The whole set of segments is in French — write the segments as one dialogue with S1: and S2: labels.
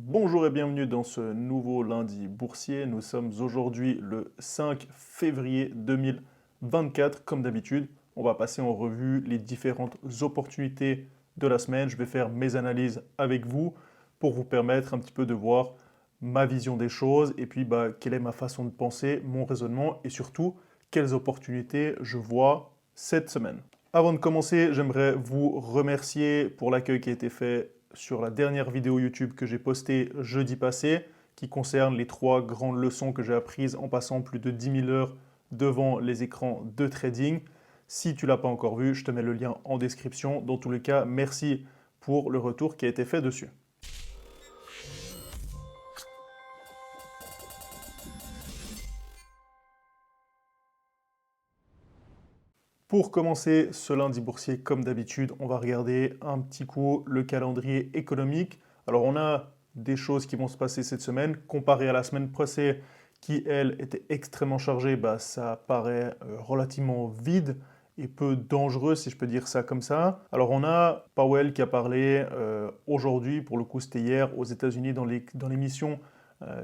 S1: Bonjour et bienvenue dans ce nouveau lundi boursier. Nous sommes aujourd'hui le 5 février 2024. Comme d'habitude, on va passer en revue les différentes opportunités de la semaine. Je vais faire mes analyses avec vous pour vous permettre un petit peu de voir ma vision des choses et puis quelle est ma façon de penser, mon raisonnement et surtout quelles opportunités je vois cette semaine. Avant de commencer, j'aimerais vous remercier pour l'accueil qui a été fait sur la dernière vidéo YouTube que j'ai postée jeudi passé, qui concerne les 3 grandes leçons que j'ai apprises en passant plus de 10 000 heures devant les écrans de trading. Si tu ne l'as pas encore vu, je te mets le lien en description. Dans tous les cas, merci pour le retour qui a été fait dessus. Pour commencer ce lundi boursier, comme d'habitude, on va regarder un petit coup le calendrier économique. Alors, on a des choses qui vont se passer cette semaine. Comparé à la semaine passée, qui, elle, était extrêmement chargée, ça paraît relativement vide et peu dangereux, si je peux dire ça comme ça. Alors, on a Powell qui a parlé aujourd'hui, pour le coup, c'était hier, aux États-Unis dans l'émission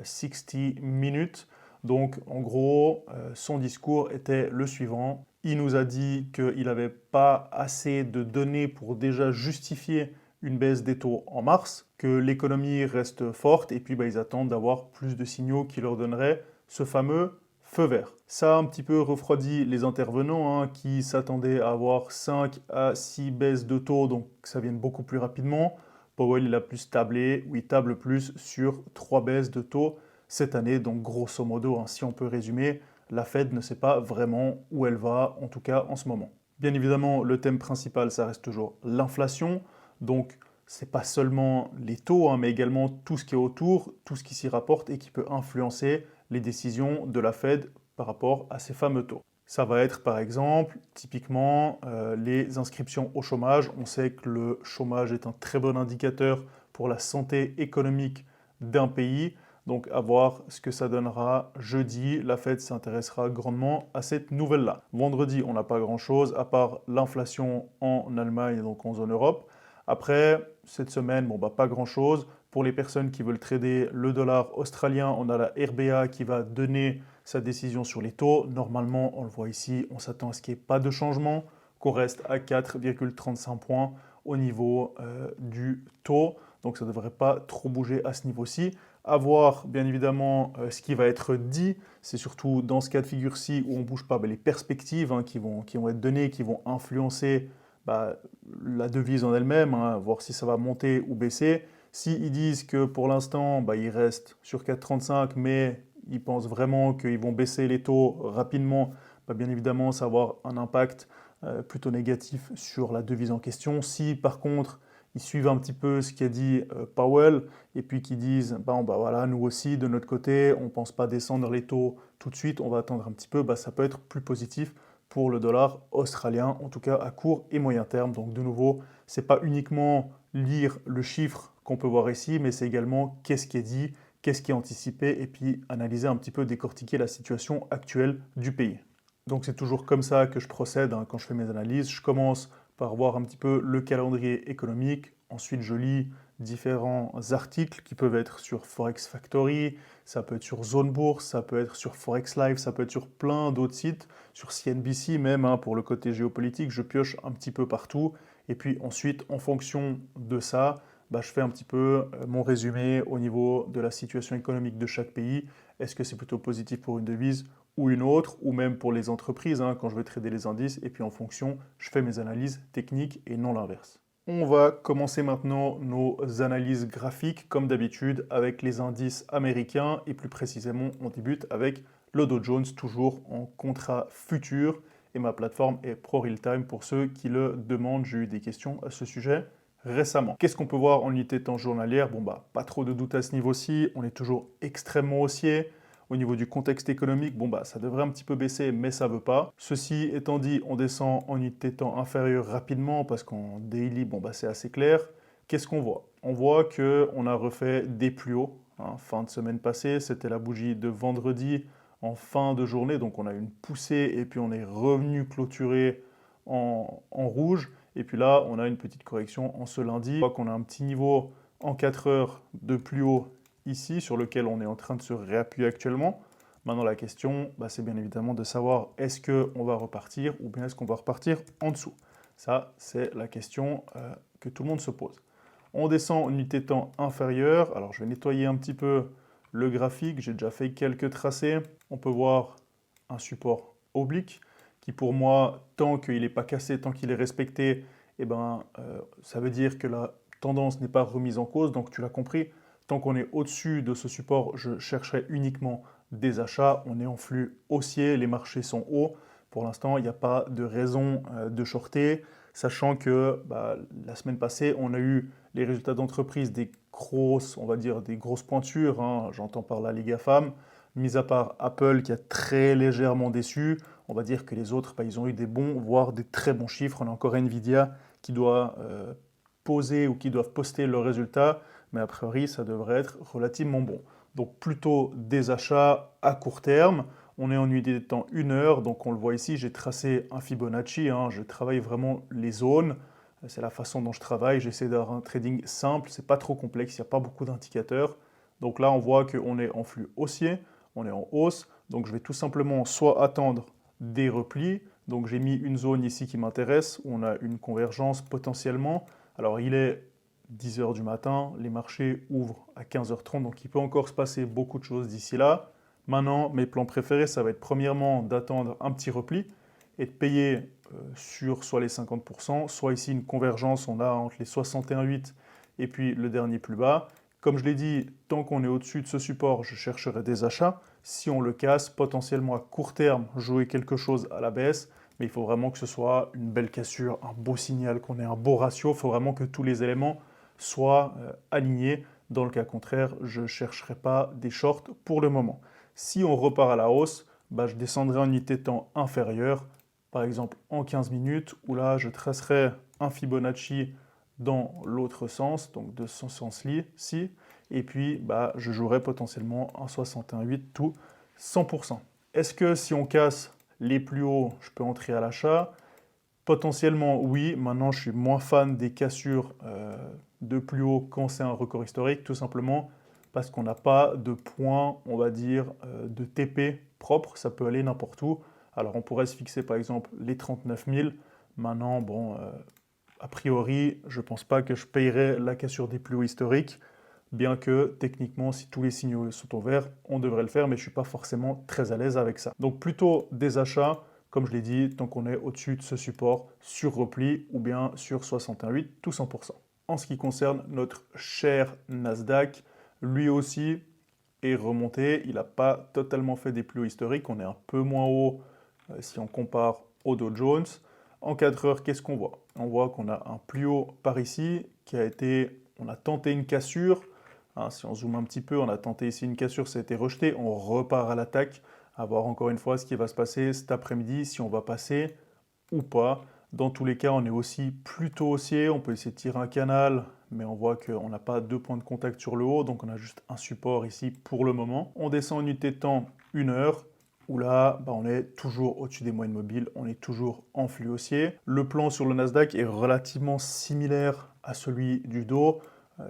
S1: 60 Minutes. Donc, en gros, son discours était le suivant. Il nous a dit qu'il n'avait pas assez de données pour déjà justifier une baisse des taux en mars, que l'économie reste forte et puis ils attendent d'avoir plus de signaux qui leur donneraient ce fameux feu vert. Ça a un petit peu refroidi les intervenants qui s'attendaient à avoir 5 à 6 baisses de taux, donc ça vienne beaucoup plus rapidement. Powell il a plus tablé, ou il table plus sur 3 baisses de taux cette année, donc grosso modo, si on peut résumer, la Fed ne sait pas vraiment où elle va, en tout cas en ce moment. Bien évidemment, le thème principal, ça reste toujours l'inflation. Donc, ce n'est pas seulement les taux, mais également tout ce qui est autour, tout ce qui s'y rapporte et qui peut influencer les décisions de la Fed par rapport à ces fameux taux. Ça va être par exemple, typiquement, les inscriptions au chômage. On sait que le chômage est un très bon indicateur pour la santé économique d'un pays. Donc à voir ce que ça donnera jeudi. La Fed s'intéressera grandement à cette nouvelle-là. Vendredi, on n'a pas grand-chose à part l'inflation en Allemagne, donc en zone Europe. Après, cette semaine, pas grand-chose. Pour les personnes qui veulent trader le dollar australien, on a la RBA qui va donner sa décision sur les taux. Normalement, on le voit ici, on s'attend à ce qu'il n'y ait pas de changement, qu'on reste à 4,35 points au niveau du taux. Donc ça ne devrait pas trop bouger à ce niveau-ci. À voir, bien évidemment, ce qui va être dit. C'est surtout dans ce cas de figure-ci où on ne bouge pas, les perspectives qui vont être données, qui vont influencer la devise en elle-même, voir si ça va monter ou baisser. S'ils disent que pour l'instant, ils restent sur 4,35, mais ils pensent vraiment qu'ils vont baisser les taux rapidement, bien évidemment, ça va avoir un impact plutôt négatif sur la devise en question. Si par contre, ils suivent un petit peu ce qu'a dit Powell et puis qu'ils disent voilà, nous aussi de notre côté, on ne pense pas descendre les taux tout de suite, on va attendre un petit peu, ça peut être plus positif pour le dollar australien, en tout cas à court et moyen terme. Donc de nouveau, ce n'est pas uniquement lire le chiffre qu'on peut voir ici, mais c'est également qu'est-ce qui est dit, qu'est-ce qui est anticipé, et puis analyser un petit peu, décortiquer la situation actuelle du pays. Donc c'est toujours comme ça que je procède quand je fais mes analyses. Je commence par voir un petit peu le calendrier économique. Ensuite, je lis différents articles qui peuvent être sur Forex Factory, ça peut être sur Zone Bourse, ça peut être sur Forex Live, ça peut être sur plein d'autres sites, sur CNBC même, pour le côté géopolitique. Je pioche un petit peu partout. Et puis ensuite, en fonction de ça, je fais un petit peu mon résumé au niveau de la situation économique de chaque pays. Est-ce que c'est plutôt positif pour une devise ou une autre, ou même pour les entreprises, quand je veux trader les indices, et puis en fonction, je fais mes analyses techniques et non l'inverse. On va commencer maintenant nos analyses graphiques, comme d'habitude, avec les indices américains, et plus précisément, on débute avec le Dow Jones, toujours en contrat futur, et ma plateforme est ProRealTime pour ceux qui le demandent. J'ai eu des questions à ce sujet récemment. Qu'est-ce qu'on peut voir en unité de temps journalière? Pas trop de doute à ce niveau-ci, on est toujours extrêmement haussier. Au niveau du contexte économique, ça devrait un petit peu baisser, mais ça ne veut pas. Ceci étant dit, on descend en unité de temps inférieure rapidement parce qu'en daily, c'est assez clair. Qu'est-ce qu'on voit? On voit qu'on a refait des plus hauts. Fin de semaine passée, c'était la bougie de vendredi en fin de journée, donc on a eu une poussée et puis on est revenu clôturer en rouge. Et puis là, on a une petite correction en ce lundi. On voit qu'on a un petit niveau en 4 heures de plus haut ici, sur lequel on est en train de se réappuyer actuellement. Maintenant, la question, c'est bien évidemment de savoir est-ce qu'on va repartir ou bien est-ce qu'on va repartir en dessous. Ça, c'est la question que tout le monde se pose. On descend en unité de temps inférieure. Alors, je vais nettoyer un petit peu le graphique. J'ai déjà fait quelques tracés. On peut voir un support oblique qui, pour moi, tant qu'il n'est pas cassé, tant qu'il est respecté, ça veut dire que la tendance n'est pas remise en cause. Donc, tu l'as compris, tant qu'on est au-dessus de ce support, je chercherai uniquement des achats. On est en flux haussier, les marchés sont hauts. Pour l'instant, il n'y a pas de raison de shorter, sachant que la semaine passée, on a eu les résultats d'entreprise des grosses, on va dire des grosses pointures, hein, j'entends par là les GAFAM, mis à part Apple qui a très légèrement déçu, on va dire que les autres, ils ont eu des bons, voire des très bons chiffres. On a encore Nvidia qui doit poser ou qui doivent poster leurs résultats, mais a priori, ça devrait être relativement bon. Donc plutôt des achats à court terme. On est en unité de temps 1 heure, donc on le voit ici, j'ai tracé un Fibonacci, hein, je travaille vraiment les zones. C'est la façon dont je travaille, j'essaie d'avoir un trading simple, c'est pas trop complexe, il n'y a pas beaucoup d'indicateurs. Donc là, on voit qu'on est en flux haussier, on est en hausse, donc je vais tout simplement soit attendre des replis, donc j'ai mis une zone ici qui m'intéresse, où on a une convergence potentiellement. Alors il est 10 h du matin, les marchés ouvrent à 15 h 30, donc il peut encore se passer beaucoup de choses d'ici là. Maintenant, mes plans préférés, ça va être premièrement d'attendre un petit repli et de payer sur soit les 50%, soit ici une convergence, on a entre les 61,8 et puis le dernier plus bas. Comme je l'ai dit, tant qu'on est au-dessus de ce support, je chercherai des achats. Si on le casse, potentiellement à court terme, jouer quelque chose à la baisse, mais il faut vraiment que ce soit une belle cassure, un beau signal, qu'on ait un beau ratio. Il faut vraiment que tous les éléments soient alignés. Dans le cas contraire, je ne chercherai pas des shorts pour le moment. Si on repart à la hausse, je descendrai en unité de temps inférieure, par exemple en 15 minutes, où là je tracerai un Fibonacci dans l'autre sens, donc de ce sens-ci, et puis je jouerai potentiellement un 61,8 tout 100%. Est-ce que si on casse les plus hauts, je peux entrer à l'achat? Potentiellement oui, maintenant je suis moins fan des cassures de plus haut quand c'est un record historique, tout simplement parce qu'on n'a pas de point, on va dire, de TP propre, ça peut aller n'importe où. Alors on pourrait se fixer par exemple les 39 000, maintenant a priori je ne pense pas que je payerai la cassure des plus hauts historiques, bien que techniquement si tous les signaux sont au vert, on devrait le faire, mais je ne suis pas forcément très à l'aise avec ça. Donc plutôt des achats, comme je l'ai dit, tant qu'on est au-dessus de ce support sur repli ou bien sur 61,8, tout 100%. En ce qui concerne notre cher Nasdaq, lui aussi est remonté. Il n'a pas totalement fait des plus hauts historiques. On est un peu moins haut si on compare au Dow Jones. En 4 heures, qu'est-ce qu'on voit? On voit qu'on a un plus haut par ici qui a été... On a tenté une cassure. Hein, si on zoome un petit peu, on a tenté ici une cassure, ça a été rejeté. On repart à l'attaque. À voir encore une fois ce qui va se passer cet après-midi, si on va passer ou pas. Dans tous les cas, on est aussi plutôt haussier. On peut essayer de tirer un canal, mais on voit qu'on n'a pas deux points de contact sur le haut, donc on a juste un support ici pour le moment. On descend en unité de temps 1 heure, où là, on est toujours au-dessus des moyennes mobiles, on est toujours en flux haussier. Le plan sur le Nasdaq est relativement similaire à celui du Dow.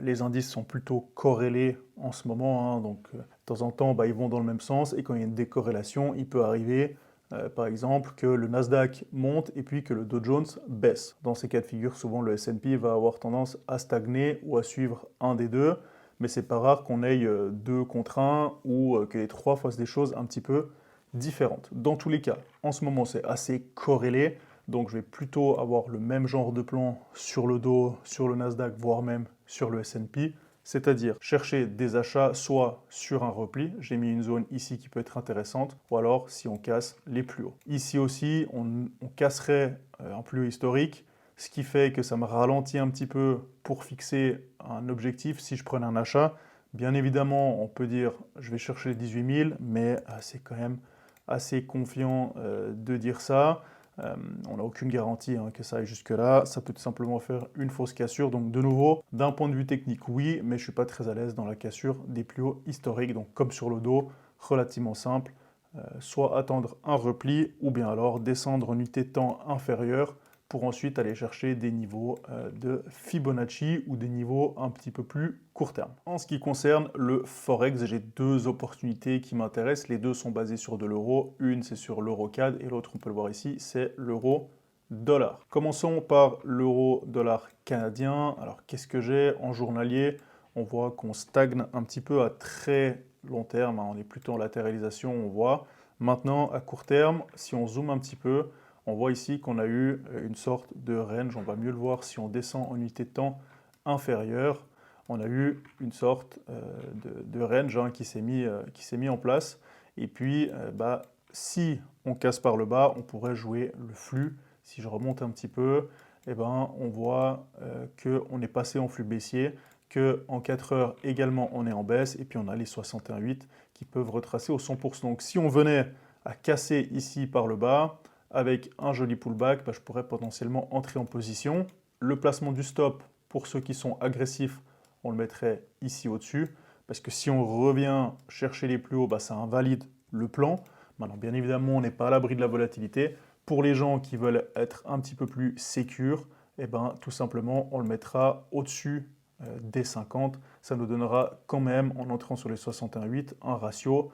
S1: Les indices sont plutôt corrélés en ce moment, hein, donc de temps en temps, ils vont dans le même sens, et quand il y a une décorrélation, il peut arriver par exemple, que le Nasdaq monte et puis que le Dow Jones baisse. Dans ces cas de figure, souvent le S&P va avoir tendance à stagner ou à suivre un des deux, mais c'est pas rare qu'on ait 2 contre 1 ou que les 3 fassent des choses un petit peu différentes. Dans tous les cas, en ce moment, c'est assez corrélé, donc je vais plutôt avoir le même genre de plan sur le Dow, sur le Nasdaq, voire même sur le S&P. C'est-à-dire chercher des achats soit sur un repli, j'ai mis une zone ici qui peut être intéressante, ou alors si on casse les plus hauts. Ici aussi, on casserait un plus haut historique, ce qui fait que ça me ralentit un petit peu pour fixer un objectif si je prenais un achat. Bien évidemment, on peut dire je vais chercher les 18 000, mais c'est quand même assez confiant de dire ça. On n'a aucune garantie que ça aille jusque-là. Ça peut tout simplement faire une fausse cassure. Donc de nouveau, d'un point de vue technique, oui, mais je ne suis pas très à l'aise dans la cassure des plus hauts historiques. Donc comme sur le dos, relativement simple. Soit attendre un repli, ou bien alors descendre en unité de temps inférieure pour ensuite aller chercher des niveaux de Fibonacci ou des niveaux un petit peu plus court terme. En ce qui concerne le Forex, j'ai deux opportunités qui m'intéressent. Les deux sont basées sur de l'euro. Une, c'est sur l'euro CAD et l'autre, on peut le voir ici, c'est l'euro dollar. Commençons par l'euro dollar canadien. Alors, qu'est-ce que j'ai en journalier? On voit qu'on stagne un petit peu à très long terme. On est plutôt en latéralisation, on voit. Maintenant, à court terme, si on zoome un petit peu, on voit ici qu'on a eu une sorte de range. On va mieux le voir si on descend en unité de temps inférieure. On a eu une sorte de range qui s'est mis en place. Et puis, si on casse par le bas, on pourrait jouer le flux. Si je remonte un petit peu, on voit qu'on est passé en flux baissier, qu'en 4 heures également on est en baisse, et puis on a les 61,8 qui peuvent retracer au 100%. Donc si on venait à casser ici par le bas, avec un joli pullback, je pourrais potentiellement entrer en position. Le placement du stop, pour ceux qui sont agressifs, on le mettrait ici au-dessus, parce que si on revient chercher les plus hauts, ça invalide le plan. Maintenant, bien évidemment, on n'est pas à l'abri de la volatilité. Pour les gens qui veulent être un petit peu plus sécures, tout simplement, on le mettra au-dessus des 50. Ça nous donnera quand même, en entrant sur les 61,8, un ratio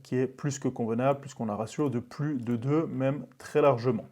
S1: qui est plus que convenable, puisqu'on a un ratio de plus de 2, même très largement.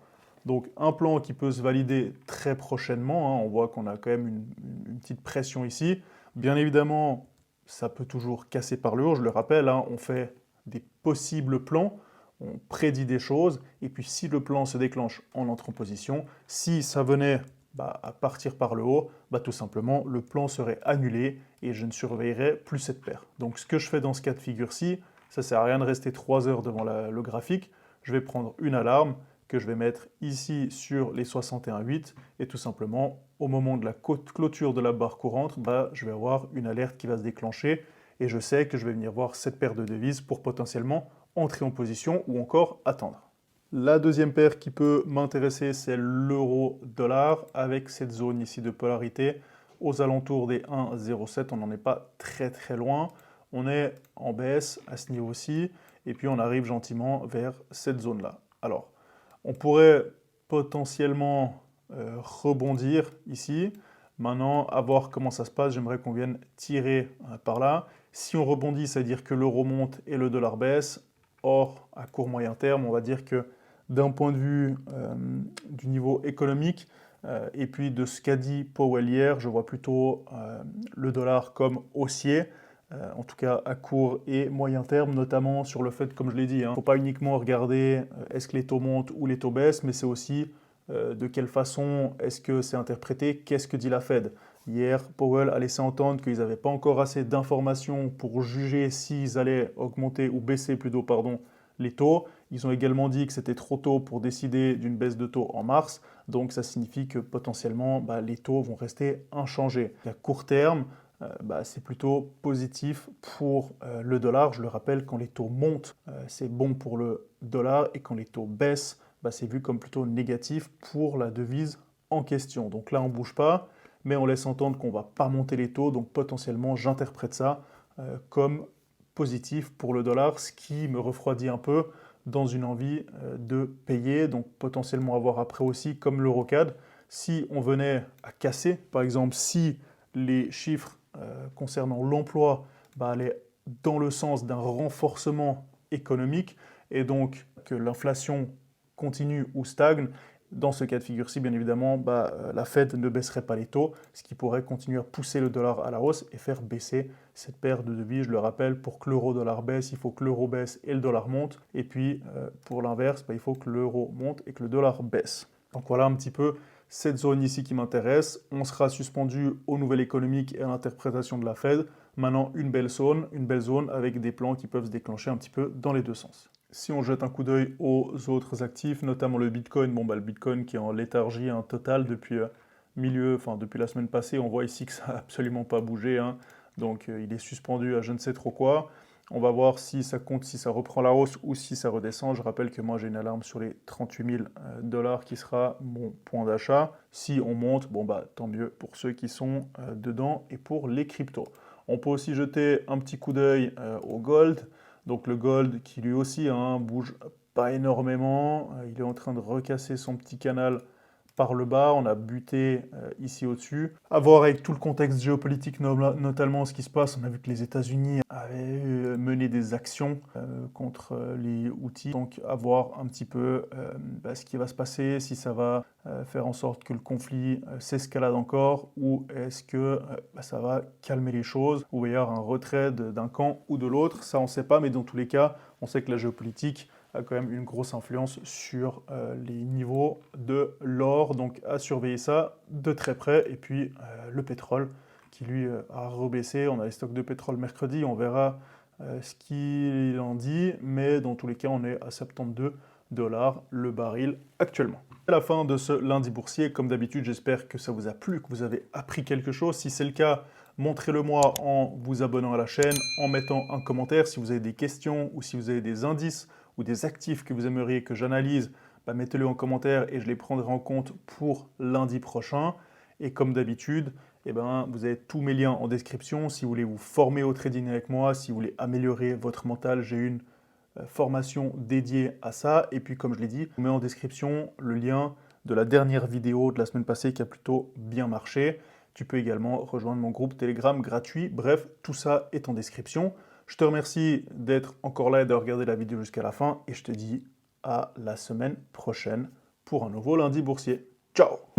S1: Donc un plan qui peut se valider très prochainement, on voit qu'on a quand même une petite pression ici. Bien évidemment, ça peut toujours casser par le haut, je le rappelle, on fait des possibles plans, on prédit des choses, et puis si le plan se déclenche, on entre en position. Si ça venait à partir par le haut, tout simplement, le plan serait annulé et je ne surveillerai plus cette paire. Donc ce que je fais dans ce cas de figure-ci, ça ne sert à rien de rester 3 heures devant le graphique. Je vais prendre une alarme que je vais mettre ici sur les 61,8 et tout simplement, au moment de la clôture de la barre courante, je vais avoir une alerte qui va se déclencher et je sais que je vais venir voir cette paire de devises pour potentiellement entrer en position ou encore attendre. La deuxième paire qui peut m'intéresser, c'est l'euro-dollar avec cette zone ici de polarité aux alentours des 1,07. On n'en est pas très très loin. On est en baisse à ce niveau-ci et puis on arrive gentiment vers cette zone-là. Alors, on pourrait potentiellement rebondir ici. Maintenant, à voir comment ça se passe, j'aimerais qu'on vienne tirer par là. Si on rebondit, ça veut dire que l'euro monte et le dollar baisse. Or, à court moyen terme, on va dire que d'un point de vue du niveau économique et puis de ce qu'a dit Powell hier, je vois plutôt le dollar comme haussier, en tout cas à court et moyen terme, notamment sur le fait, comme je l'ai dit, il ne faut pas uniquement regarder est-ce que les taux montent ou les taux baissent, mais c'est aussi de quelle façon est-ce que c'est interprété, qu'est-ce que dit la Fed. Hier, Powell a laissé entendre qu'ils n'avaient pas encore assez d'informations pour juger s'ils allaient augmenter ou baisser plutôt, les taux. Ils ont également dit que c'était trop tôt pour décider d'une baisse de taux en mars, donc ça signifie que potentiellement les taux vont rester inchangés. À court terme, c'est plutôt positif pour le dollar. Je le rappelle, quand les taux montent, c'est bon pour le dollar et quand les taux baissent, c'est vu comme plutôt négatif pour la devise en question. Donc là, on ne bouge pas, mais on laisse entendre qu'on ne va pas monter les taux, donc potentiellement, j'interprète ça comme positif pour le dollar, ce qui me refroidit un peu dans une envie de payer, donc potentiellement avoir après aussi, comme l'EuroCAD, si on venait à casser, par exemple, si les chiffres concernant l'emploi allaient dans le sens d'un renforcement économique et donc que l'inflation continue ou stagne, dans ce cas de figure-ci, bien évidemment, la Fed ne baisserait pas les taux, ce qui pourrait continuer à pousser le dollar à la hausse et faire baisser cette paire de devises. Je le rappelle, pour que l'euro-dollar baisse, il faut que l'euro baisse et le dollar monte. Et puis, pour l'inverse, il faut que l'euro monte et que le dollar baisse. Donc voilà un petit peu cette zone ici qui m'intéresse. On sera suspendu aux nouvelles économiques et à l'interprétation de la Fed. Maintenant, une belle zone avec des plans qui peuvent se déclencher un petit peu dans les deux sens. Si on jette un coup d'œil aux autres actifs, notamment le Bitcoin, le Bitcoin qui est en léthargie totale depuis depuis la semaine passée, on voit ici que ça n'a absolument pas bougé, donc il est suspendu à je ne sais trop quoi. On va voir si ça compte, si ça reprend la hausse ou si ça redescend. Je rappelle que moi j'ai une alarme sur les 38 000 $ qui sera mon point d'achat. Si on monte, tant mieux pour ceux qui sont dedans et pour les cryptos. On peut aussi jeter un petit coup d'œil au gold. Donc le gold qui lui aussi bouge pas énormément, il est en train de recasser son petit canal par le bas, on a buté ici au-dessus. À voir avec tout le contexte géopolitique, notamment ce qui se passe, on a vu que les États-Unis avaient mené des actions contre les Houthis. Donc à voir un petit peu ce qui va se passer, si ça va faire en sorte que le conflit s'escalade encore, ou est-ce que ça va calmer les choses, ou il va y avoir un retrait d'un camp ou de l'autre. Ça, on ne sait pas, mais dans tous les cas, on sait que la géopolitique a quand même une grosse influence sur les niveaux de l'or, donc à surveiller ça de très près. Et puis le pétrole qui lui a rebaissé, on a les stocks de pétrole mercredi, on verra ce qu'il en dit, mais dans tous les cas on est à 72 dollars le baril actuellement. C'est la fin de ce lundi boursier. Comme d'habitude, j'espère que ça vous a plu, que vous avez appris quelque chose. Si c'est le cas, montrez-le moi en vous abonnant à la chaîne, en mettant un commentaire. Si vous avez des questions ou si vous avez des indices ou des actifs que vous aimeriez que j'analyse, mettez-le en commentaire et je les prendrai en compte pour lundi prochain. Et comme d'habitude, vous avez tous mes liens en description. Si vous voulez vous former au trading avec moi, si vous voulez améliorer votre mental, j'ai une formation dédiée à ça. Et puis comme je l'ai dit, je vous mets en description le lien de la dernière vidéo de la semaine passée qui a plutôt bien marché. Tu peux également rejoindre mon groupe Telegram gratuit. Bref, tout ça est en description. Je te remercie d'être encore là et de regarder la vidéo jusqu'à la fin. Et je te dis à la semaine prochaine pour un nouveau lundi boursier. Ciao!